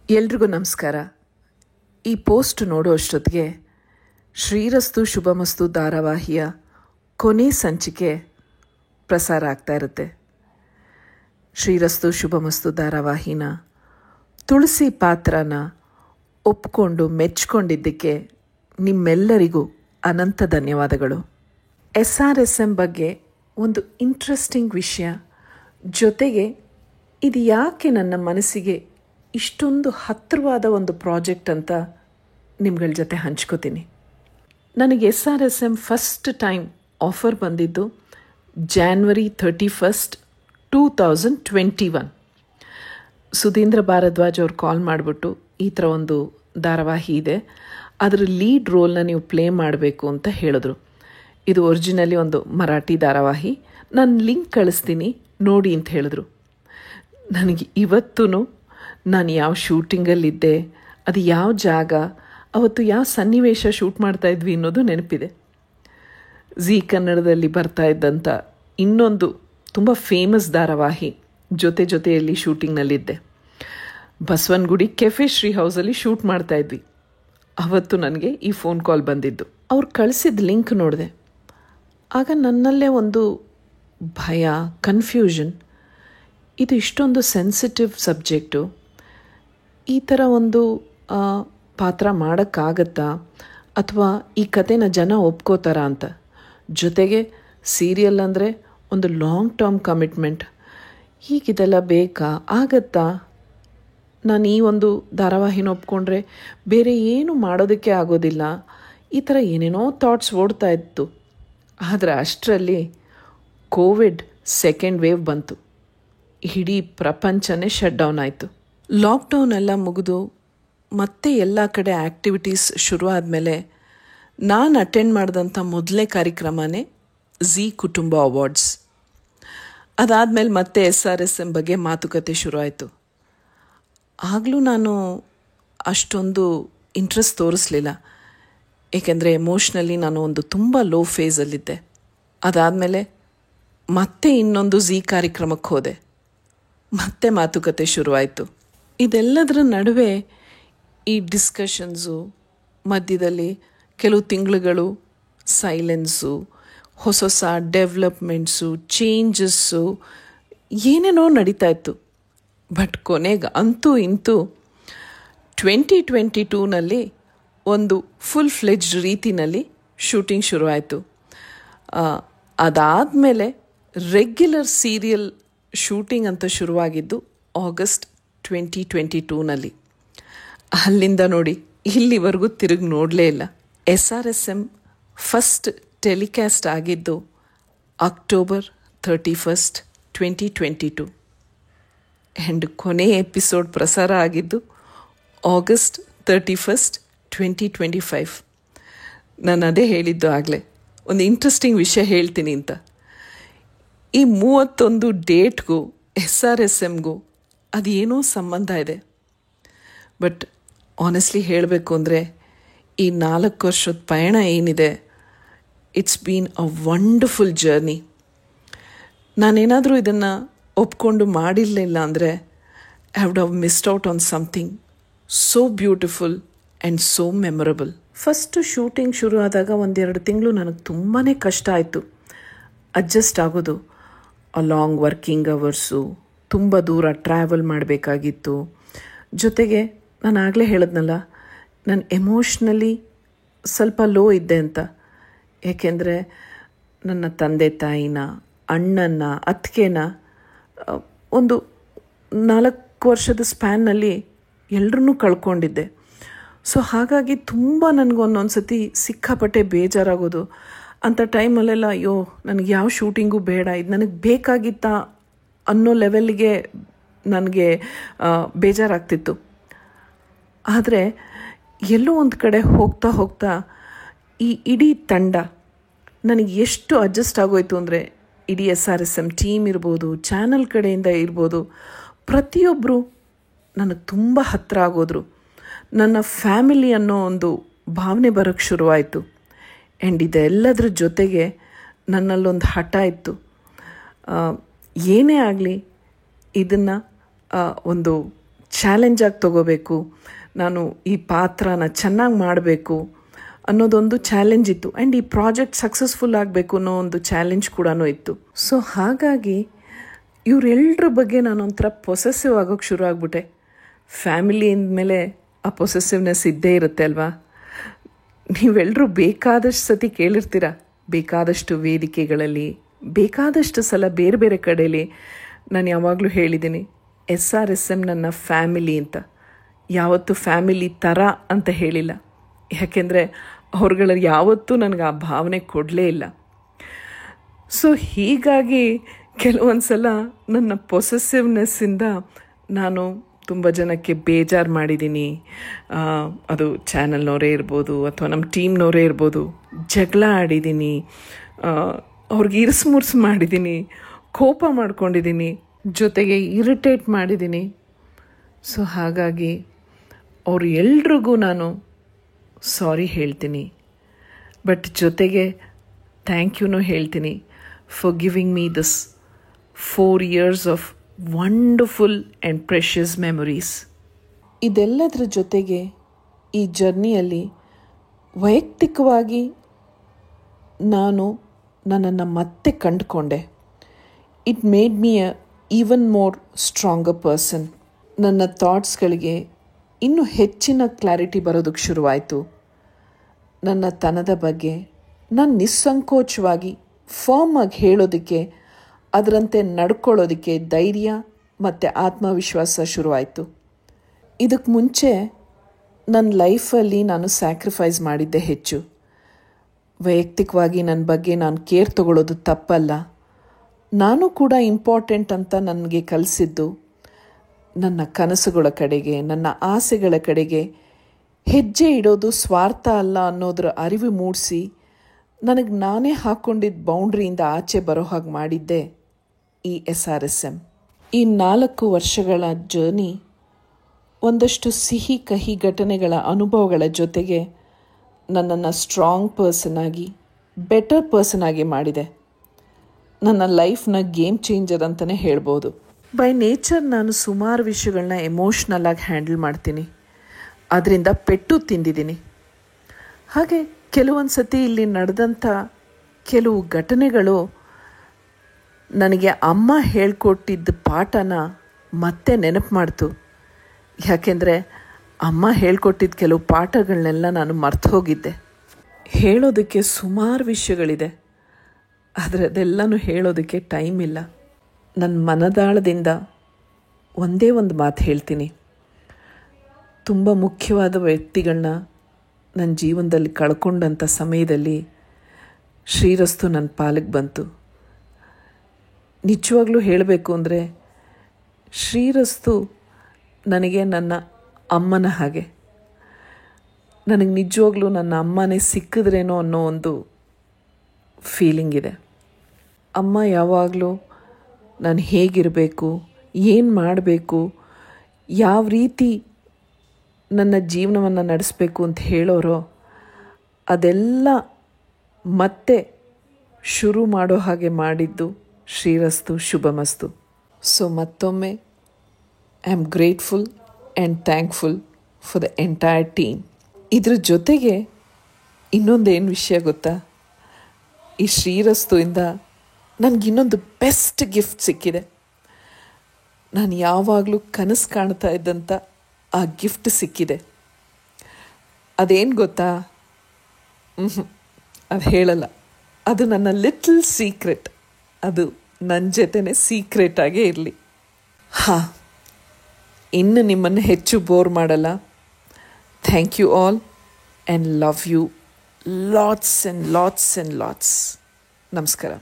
ಎಲ್ರಿಗೂ ನಮಸ್ಕಾರ. ಈ ಪೋಸ್ಟ್ ನೋಡೋ ಅಷ್ಟೊತ್ತಿಗೆ ಶ್ರೀರಸ್ತು ಶುಭಮಸ್ತು ಧಾರಾವಾಹಿಯ ಕೊನೆ ಸಂಚಿಕೆ ಪ್ರಸಾರ ಆಗ್ತಾ ಇರುತ್ತೆ. ಶ್ರೀರಸ್ತು ಶುಭಮಸ್ತು ಧಾರಾವಾಹಿನ ತುಳಸಿ ಪಾತ್ರನ ಒಪ್ಕೊಂಡು ಮೆಚ್ಕೊಂಡಿದ್ದಕ್ಕೆ ನಿಮ್ಮೆಲ್ಲರಿಗೂ ಅನಂತ ಧನ್ಯವಾದಗಳು. SRSM ಬಗ್ಗೆ ಒಂದು ಇಂಟ್ರೆಸ್ಟಿಂಗ್ ವಿಷಯ, ಜೊತೆಗೆ ಇದು ಯಾಕೆ ನನ್ನ ಮನಸ್ಸಿಗೆ ಇಷ್ಟೊಂದು ಹತ್ತಿರವಾದ ಒಂದು ಪ್ರಾಜೆಕ್ಟ್ ಅಂತ ನಿಮ್ಗಳ ಜೊತೆ ಹಂಚ್ಕೋತೀನಿ. ನನಗೆ SRSM ಫಸ್ಟ್ ಟೈಮ್ ಆಫರ್ ಬಂದಿದ್ದು January 31, 2021. ಸುಧೀಂದ್ರ ಭಾರದ್ವಾಜ್ ಅವ್ರು ಕಾಲ್ ಮಾಡಿಬಿಟ್ಟು ಈ ಥರ ಒಂದು ಧಾರಾವಾಹಿ ಇದೆ, ಅದರ ಲೀಡ್ ರೋಲ್ನ ನೀವು ಪ್ಲೇ ಮಾಡಬೇಕು ಅಂತ ಹೇಳಿದ್ರು. ಇದು ಒರಿಜಿನಲಿ ಒಂದು ಮರಾಠಿ ಧಾರಾವಾಹಿ, ನಾನು ಲಿಂಕ್ ಕಳಿಸ್ತೀನಿ ನೋಡಿ ಅಂತ ಹೇಳಿದ್ರು. ನನಗೆ ಇವತ್ತೂ ನಾನು ಯಾವ ಶೂಟಿಂಗಲ್ಲಿದ್ದೆ, ಅದು ಯಾವ ಜಾಗ, ಅವತ್ತು ಯಾವ ಸನ್ನಿವೇಶ ಶೂಟ್ ಮಾಡ್ತಾಯಿದ್ವಿ ಅನ್ನೋದು ನೆನಪಿದೆ. ಝೀ ಕನ್ನಡದಲ್ಲಿ ಬರ್ತಾ ಇದ್ದಂಥ ಇನ್ನೊಂದು ತುಂಬ ಫೇಮಸ್ ಧಾರಾವಾಹಿ ಜೊತೆಯಲ್ಲಿ ಶೂಟಿಂಗ್ನಲ್ಲಿದ್ದೆ. ಬಸವನಗುಡಿ ಕೆಫೆ ಶ್ರೀ ಹೌಸಲ್ಲಿ ಶೂಟ್ ಮಾಡ್ತಾಯಿದ್ವಿ. ಅವತ್ತು ನನಗೆ ಈ ಫೋನ್ ಕಾಲ್ ಬಂದಿದ್ದು. ಅವ್ರು ಕಳಿಸಿದ ಲಿಂಕ್ ನೋಡಿದೆ. ಆಗ ನನ್ನಲ್ಲೇ ಒಂದು ಭಯ, ಕನ್ಫ್ಯೂಷನ್, ಇದು ಇಷ್ಟೊಂದು ಸೆನ್ಸಿಟಿವ್ ಸಬ್ಜೆಕ್ಟು, ಈ ಥರ ಒಂದು ಪಾತ್ರ ಮಾಡೋಕ್ಕಾಗತ್ತಾ, ಅಥವಾ ಈ ಕಥೆನ ಜನ ಒಪ್ಕೋತಾರ ಅಂತ. ಜೊತೆಗೆ ಸೀರಿಯಲ್ ಅಂದರೆ ಒಂದು ಲಾಂಗ್ ಟರ್ಮ್ ಕಮಿಟ್ಮೆಂಟ್, ಹೀಗಿದೆಲ್ಲ ಬೇಕಾ, ಆಗತ್ತಾ, ನಾನು ಈ ಒಂದು ಧಾರಾವಾಹಿನ ಒಪ್ಕೊಂಡ್ರೆ ಬೇರೆ ಏನು ಮಾಡೋದಕ್ಕೆ ಆಗೋದಿಲ್ಲ, ಈ ಥರ ಏನೇನೋ ಥಾಟ್ಸ್ ಓಡ್ತಾ ಇತ್ತು. ಆದರೆ ಅಷ್ಟರಲ್ಲಿ ಕೋವಿಡ್ ಸೆಕೆಂಡ್ ವೇವ್ ಬಂತು. ಇಡೀ ಪ್ರಪಂಚನೇ ಶಟ್ ಡೌನ್ ಆಯಿತು. ಲಾಕ್ಡೌನ್ ಎಲ್ಲ ಮುಗಿದು ಮತ್ತೆ ಎಲ್ಲ ಕಡೆ ಆ್ಯಕ್ಟಿವಿಟೀಸ್ ಶುರು ಆದಮೇಲೆ ನಾನು ಅಟೆಂಡ್ ಮಾಡಿದಂಥ ಮೊದಲನೇ ಕಾರ್ಯಕ್ರಮನೇ ಝೀ ಕುಟುಂಬ ಅವಾರ್ಡ್ಸ್. ಅದಾದಮೇಲೆ ಮತ್ತೆ SRSM ಬಗ್ಗೆ ಮಾತುಕತೆ ಶುರು ಆಯಿತು. ಆಗಲೂ ನಾನು ಅಷ್ಟೊಂದು ಇಂಟ್ರೆಸ್ಟ್ ತೋರಿಸ್ಲಿಲ್ಲ, ಏಕೆಂದರೆ ಎಮೋಷ್ನಲಿ ನಾನು ಒಂದು ತುಂಬ ಲೋ ಫೇಸಲ್ಲಿದ್ದೆ. ಅದಾದಮೇಲೆ ಮತ್ತೆ ಇನ್ನೊಂದು ಝೀ ಕಾರ್ಯಕ್ರಮಕ್ಕೆ ಹೋದೆ, ಮತ್ತೆ ಮಾತುಕತೆ ಶುರುವಾಯಿತು. ಇದೆಲ್ಲದರ ನಡುವೆ ಈ ಡಿಸ್ಕಷನ್ಸು, ಮಧ್ಯದಲ್ಲಿ ಕೆಲವು ತಿಂಗಳುಗಳು ಸೈಲೆನ್ಸು, ಹೊಸ ಡೆವಲಪ್ಮೆಂಟ್ಸು, ಚೇಂಜಸ್ಸು, ಏನೇನೋ ನಡೀತಾ ಇತ್ತು. ಬಟ್ ಕೊನೆಗೆ ಅಂತೂ ಇಂತೂ 2022ನಲ್ಲಿ ಒಂದು ಫುಲ್ ಫ್ಲೆಜ್ಡ್ ರೀತಿನಲ್ಲಿ ಶೂಟಿಂಗ್ ಶುರುವಾಯಿತು. ಅದಾದಮೇಲೆ ರೆಗ್ಯುಲರ್ ಸೀರಿಯಲ್ ಶೂಟಿಂಗ್ ಅಂತ ಶುರುವಾಗಿದ್ದು August 2022ನಲ್ಲಿ. ಅಲ್ಲಿಂದ ನೋಡಿ ಇಲ್ಲಿವರೆಗೂ ತಿರುಗಿ ನೋಡಲೇ ಇಲ್ಲ. SRSM ಫಸ್ಟ್ ಟೆಲಿಕಾಸ್ಟ್ ಆಗಿದ್ದು October 31, 2022 ಆ್ಯಂಡ್ ಕೊನೆಯ ಎಪಿಸೋಡ್ ಪ್ರಸಾರ ಆಗಿದ್ದು August 31, 2025. ನಾನು ಅದೇ ಹೇಳಿದ್ದು ಆಗಲೇ, ಒಂದು ಇಂಟ್ರೆಸ್ಟಿಂಗ್ ವಿಷಯ ಹೇಳ್ತೀನಿ ಅಂತ. ಈ 31 ಡೇಟ್ಗೂ SRSMಗೂ ಅದೇನೋ ಸಂಬಂಧ ಇದೆ. ಬಟ್ ಆನೆಸ್ಟ್ಲಿ ಹೇಳಬೇಕು ಅಂದರೆ ಈ 4 ವರ್ಷದ ಪಯಣ ಏನಿದೆ, it's been a wonderful journey. ನಾನೇನಾದರೂ ಇದನ್ನು ಒಪ್ಕೊಂಡು ಮಾಡಿರಲಿಲ್ಲ ಅಂದರೆ I would have missed out on something so beautiful and so memorable. First shooting ಶುರು ಆದಾಗ 1-2 ತಿಂಗಳು ನನಗೆ ತುಂಬಾ ಕಷ್ಟ ಆಯಿತು ಅಡ್ಜಸ್ಟ್ ಆಗೋದು. ಲಾಂಗ್ ವರ್ಕಿಂಗ್ ಅವರ್ಸು, ತುಂಬ ದೂರ ಟ್ರಾವೆಲ್ ಮಾಡಬೇಕಾಗಿತ್ತು. ಜೊತೆಗೆ ನಾನು ಆಗಲೇ ಹೇಳಿದ್ನಲ್ಲ, ನಾನು ಎಮೋಷ್ನಲಿ ಸ್ವಲ್ಪ ಲೋ ಇದ್ದೆ ಅಂತ. ಏಕೆಂದರೆ ನನ್ನ ತಂದೆ ತಾಯಿನ, ಅಣ್ಣನ, ಅತ್ತಿಗೆನ ಒಂದು 4 ವರ್ಷದ ಸ್ಪ್ಯಾನ್ನಲ್ಲಿ ಎಲ್ಲರನ್ನೂ ಕಳ್ಕೊಂಡಿದ್ದೆ. ಸೊ ಹಾಗಾಗಿ ತುಂಬ ನನಗೊಂದೊಂದು ಸತಿ ಸಿಕ್ಕಾಪಟ್ಟೆ ಬೇಜಾರಾಗೋದು. ಅಂಥ ಟೈಮಲ್ಲೆಲ್ಲ ಅಯ್ಯೋ ನನಗೆ ಯಾವ ಶೂಟಿಂಗೂ ಬೇಡ, ಇದು ನನಗೆ ಬೇಕಾಗಿತ್ತಾ ಅನ್ನೋ ಲೆವೆಲ್ಗೆ ನನಗೆ ಬೇಜಾರಾಗ್ತಿತ್ತು. ಆದರೆ ಎಲ್ಲೋ ಒಂದು ಕಡೆ ಹೋಗ್ತಾ ಈ ಇಡೀ ತಂಡ ನನಗೆ ಎಷ್ಟು ಅಡ್ಜಸ್ಟ್ ಆಗೋಯ್ತು ಅಂದರೆ, ಇಡೀ SRSM ಟೀಮ್ ಇರ್ಬೋದು, ಚಾನಲ್ ಕಡೆಯಿಂದ ಇರ್ಬೋದು, ಪ್ರತಿಯೊಬ್ಬರು ನನಗೆ ತುಂಬ ಹತ್ತಿರ ಆಗೋದ್ರು. ನನ್ನ ಫ್ಯಾಮಿಲಿ ಅನ್ನೋ ಒಂದು ಭಾವನೆ ಬರೋಕ್ಕೆ ಶುರುವಾಯಿತು. ಆ್ಯಂಡ್ ಇದೆಲ್ಲದ್ರ ಜೊತೆಗೆ ನನ್ನಲ್ಲೊಂದು ಹಠ ಇತ್ತು, ಏನೇ ಆಗಲಿ ಇದನ್ನು ಒಂದು ಚಾಲೆಂಜಾಗಿ ತಗೋಬೇಕು, ನಾನು ಈ ಪಾತ್ರನ ಚೆನ್ನಾಗಿ ಮಾಡಬೇಕು ಅನ್ನೋದೊಂದು ಚಾಲೆಂಜ್ ಇತ್ತು. ಆ್ಯಂಡ್ ಈ ಪ್ರಾಜೆಕ್ಟ್ ಸಕ್ಸಸ್ಫುಲ್ ಆಗಬೇಕು ಅನ್ನೋ ಒಂದು ಚಾಲೆಂಜ್ ಕೂಡ ಇತ್ತು. ಸೊ ಹಾಗಾಗಿ ಇವರೆಲ್ಲರ ಬಗ್ಗೆ ನಾನು ಒಂಥರ ಪೊಸೆಸಿವ್ ಆಗೋಕ್ಕೆ ಶುರು ಆಗಿಬಿಟ್ಟೆ. ಫ್ಯಾಮಿಲಿ ಅಂದಮೇಲೆ ಆ ಪೊಸೆಸಿವ್ನೆಸ್ ಇದ್ದೇ ಇರುತ್ತೆ ಅಲ್ವಾ. ನೀವೆಲ್ಲರೂ ಬೇಕಾದಷ್ಟು ಸತಿ ಕೇಳಿರ್ತೀರ, ಬೇಕಾದಷ್ಟು ವೇದಿಕೆಗಳಲ್ಲಿ, ಬೇಕಾದಷ್ಟು ಸಲ ಬೇರೆ ಬೇರೆ ಕಡೆಯಲ್ಲಿ ನಾನು ಯಾವಾಗಲೂ ಹೇಳಿದ್ದೀನಿ, SRSM ನನ್ನ ಫ್ಯಾಮಿಲಿ ಅಂತ. ಯಾವತ್ತೂ ಫ್ಯಾಮಿಲಿ ಥರ ಅಂತ ಹೇಳಿಲ್ಲ, ಯಾಕೆಂದರೆ ಅವ್ರುಗಳ ಯಾವತ್ತೂ ನನಗೆ ಆ ಭಾವನೆ ಕೊಡಲೇ ಇಲ್ಲ. ಸೊ ಹೀಗಾಗಿ ಕೆಲವೊಂದು ಸಲ ನನ್ನ ಪೊಸೆಸಿವ್ನೆಸ್ಸಿಂದ ನಾನು ತುಂಬ ಜನಕ್ಕೆ ಬೇಜಾರು ಮಾಡಿದ್ದೀನಿ. ಅದು ಚಾನಲ್ನವರೇ ಇರ್ಬೋದು ಅಥವಾ ನಮ್ಮ ಟೀಮ್ನವರೇ ಇರ್ಬೋದು. ಜಗಳ ಆಡಿದ್ದೀನಿ, ಅವ್ರಿಗೆ ಇರಿಸು ಮಾಡಿದ್ದೀನಿ, ಕೋಪ ಮಾಡ್ಕೊಂಡಿದ್ದೀನಿ, ಜೊತೆಗೆ ಇರಿಟೇಟ್ ಮಾಡಿದ್ದೀನಿ. ಸೊ ಹಾಗಾಗಿ ಅವ್ರು ಎಲ್ರಿಗೂ ನಾನು ಸಾರಿ ಹೇಳ್ತೀನಿ, ಬಟ್ ಜೊತೆಗೆ ಥ್ಯಾಂಕ್ ಯೂನೂ ಹೇಳ್ತೀನಿ for giving me this 4 years of wonderful and precious memories. ಇದೆಲ್ಲದರ ಜೊತೆಗೆ ಈ ಜರ್ನಿಯಲ್ಲಿ ವೈಯಕ್ತಿಕವಾಗಿ ನಾನು ನನ್ನನ್ನು ಮತ್ತೆ ಕಂಡುಕೊಂಡೆ. It made me a even more stronger person. ನನ್ನ ಥಾಟ್ಸ್ಗಳಿಗೆ ಇನ್ನೂ ಹೆಚ್ಚಿನ ಕ್ಲಾರಿಟಿ ಬರೋದಕ್ಕೆ ಶುರುವಾಯಿತು. ನನ್ನ ತನದ ಬಗ್ಗೆ ನಾನು ನಿಸ್ಸಂಕೋಚವಾಗಿ ಫರ್ಮಾಗಿ ಹೇಳೋದಕ್ಕೆ, ಅದರಂತೆ ನಡ್ಕೊಳ್ಳೋದಕ್ಕೆ ಧೈರ್ಯ ಮತ್ತು ಆತ್ಮವಿಶ್ವಾಸ ಶುರುವಾಯಿತು. ಇದಕ್ಕೆ ಮುಂಚೆ ನನ್ನ ಲೈಫಲ್ಲಿ ನಾನು ಸ್ಯಾಕ್ರಿಫೈಸ್ ಮಾಡಿದ್ದೆ ಹೆಚ್ಚು. ವೈಯಕ್ತಿಕವಾಗಿ ನನ್ನ ಬಗ್ಗೆ ನಾನು ಕೇರ್ ತಗೊಳ್ಳೋದು ತಪ್ಪಲ್ಲ, ನಾನು ಕೂಡ ಇಂಪಾರ್ಟೆಂಟ್ ಅಂತ ನನಗೆ ಕಲಿಸಿದ್ದು ನನ್ನ ಕನಸುಗಳ ಕಡೆಗೆ, ನನ್ನ ಆಸೆಗಳ ಕಡೆಗೆ ಹೆಜ್ಜೆ ಇಡೋದು ಸ್ವಾರ್ಥ ಅಲ್ಲ ಅನ್ನೋದರ ಅರಿವು ಮೂಡಿಸಿ ನನಗೆ ನಾನೇ ಹಾಕ್ಕೊಂಡಿದ್ದ ಬೌಂಡ್ರಿಯಿಂದ ಆಚೆ ಬರೋ ಹಾಗೆ ಮಾಡಿದ್ದೆ ಈ SRSM. ಈ 4 ವರ್ಷಗಳ ಜರ್ನಿ ಒಂದಷ್ಟು ಸಿಹಿ ಕಹಿ ಘಟನೆಗಳ ಅನುಭವಗಳ ಜೊತೆಗೆ ನನ್ನನ್ನು ಸ್ಟ್ರಾಂಗ್ ಪರ್ಸನ್ ಆಗಿ, ಬೆಟರ್ ಪರ್ಸನ್ ಆಗಿ ಮಾಡಿದೆ. ನನ್ನ ಲೈಫ್ನ ಗೇಮ್ ಚೇಂಜರ್ ಅಂತಲೇ ಹೇಳ್ಬೋದು. ಬೈ ನೇಚರ್ ನಾನು ಸುಮಾರು ವಿಷಯಗಳನ್ನ ಎಮೋಷ್ನಲ್ ಆಗಿ ಹ್ಯಾಂಡಲ್ ಮಾಡ್ತೀನಿ, ಅದರಿಂದ ಪೆಟ್ಟು ತಿಂದಿದ್ದೀನಿ. ಹಾಗೆ ಕೆಲವೊಂದು ಸತಿ ಇಲ್ಲಿ ನಡೆದಂಥ ಕೆಲವು ಘಟನೆಗಳು ನನಗೆ ಅಮ್ಮ ಹೇಳ್ಕೊಟ್ಟಿದ್ದ ಪಾಠನ ಮತ್ತೆ ನೆನಪು ಮಾಡ್ತು. ಯಾಕೆಂದರೆ ಅಮ್ಮ ಹೇಳ್ಕೊಟ್ಟಿದ್ದ ಕೆಲವು ಪಾಠಗಳನ್ನೆಲ್ಲ ನಾನು ಮರ್ತು ಹೋಗಿದ್ದೆ. ಹೇಳೋದಕ್ಕೆ ಸುಮಾರು ವಿಷಯಗಳಿದೆ, ಆದರೆ ಅದೆಲ್ಲನೂ ಹೇಳೋದಕ್ಕೆ ಟೈಮ್ ಇಲ್ಲ. ನನ್ನ ಮನದಾಳದಿಂದ ಒಂದೇ ಒಂದು ಮಾತು ಹೇಳ್ತೀನಿ. ತುಂಬ ಮುಖ್ಯವಾದ ವ್ಯಕ್ತಿಗಳನ್ನ ನನ್ನ ಜೀವನದಲ್ಲಿ ಕಳ್ಕೊಂಡಂಥ ಸಮಯದಲ್ಲಿ ಶ್ರೀರಸ್ತು ನನ್ನ ಪಾಲಿಗೆ ಬಂತು. ನಿಜವಾಗ್ಲೂ ಹೇಳಬೇಕು ಅಂದರೆ ಶ್ರೀರಸ್ತು ನನಗೆ ನನ್ನ ಅಮ್ಮನ ಹಾಗೆ. ನನಗೆ ನಿಜವಾಗ್ಲೂ ನನ್ನ ಅಮ್ಮನೇ ಸಿಕ್ಕಿದ್ರೇನೋ ಅನ್ನೋ ಒಂದು ಫೀಲಿಂಗ್ ಇದೆ. ಅಮ್ಮ ಯಾವಾಗಲೂ ನಾನು ಹೇಗಿರಬೇಕು, ಏನು ಮಾಡಬೇಕು, ಯಾವ ರೀತಿ ನನ್ನ ಜೀವನವನ್ನು ನಡೆಸಬೇಕು ಅಂತ ಹೇಳೋರೋ ಅದೆಲ್ಲ ಮತ್ತೆ ಶುರು ಮಾಡೋ ಹಾಗೆ ಮಾಡಿದ್ದು ಶ್ರೀರಸ್ತು ಶುಭಮಸ್ತು. ಸೊ ಮತ್ತೊಮ್ಮೆ I am grateful and thankful for the entire team. ಇದ್ರ ಜೊತೆಗೆ ಇನ್ನೊಂದೇನು ವಿಷಯ ಗೊತ್ತಾ, ಈ ಶ್ರೀರಸ್ತುವಿಂದ ನನಗಿನ್ನೊಂದು ಬೆಸ್ಟ್ ಗಿಫ್ಟ್ ಸಿಕ್ಕಿದೆ. ನಾನು ಯಾವಾಗಲೂ ಕನಸು ಕಾಣ್ತಾ ಇದ್ದಂಥ ಆ ಗಿಫ್ಟ್ ಸಿಕ್ಕಿದೆ. ಅದೇನು ಗೊತ್ತಾ? ಅದು ಹೇಳಲ್ಲ, ಅದು ನನ್ನ ಲಿಟಲ್ ಸೀಕ್ರೆಟ್. ಅದು ನನ್ನ ಜೊತೆನೇ ಸೀಕ್ರೆಟಾಗೇ ಇರಲಿ. ಇನ್ನು ನಿಮ್ಮನ್ನು ಹೆಚ್ಚು ಬೋರ್ ಮಾಡಲ್ಲ. Thank you all and love you lots and lots and lots. ನಮಸ್ಕಾರ.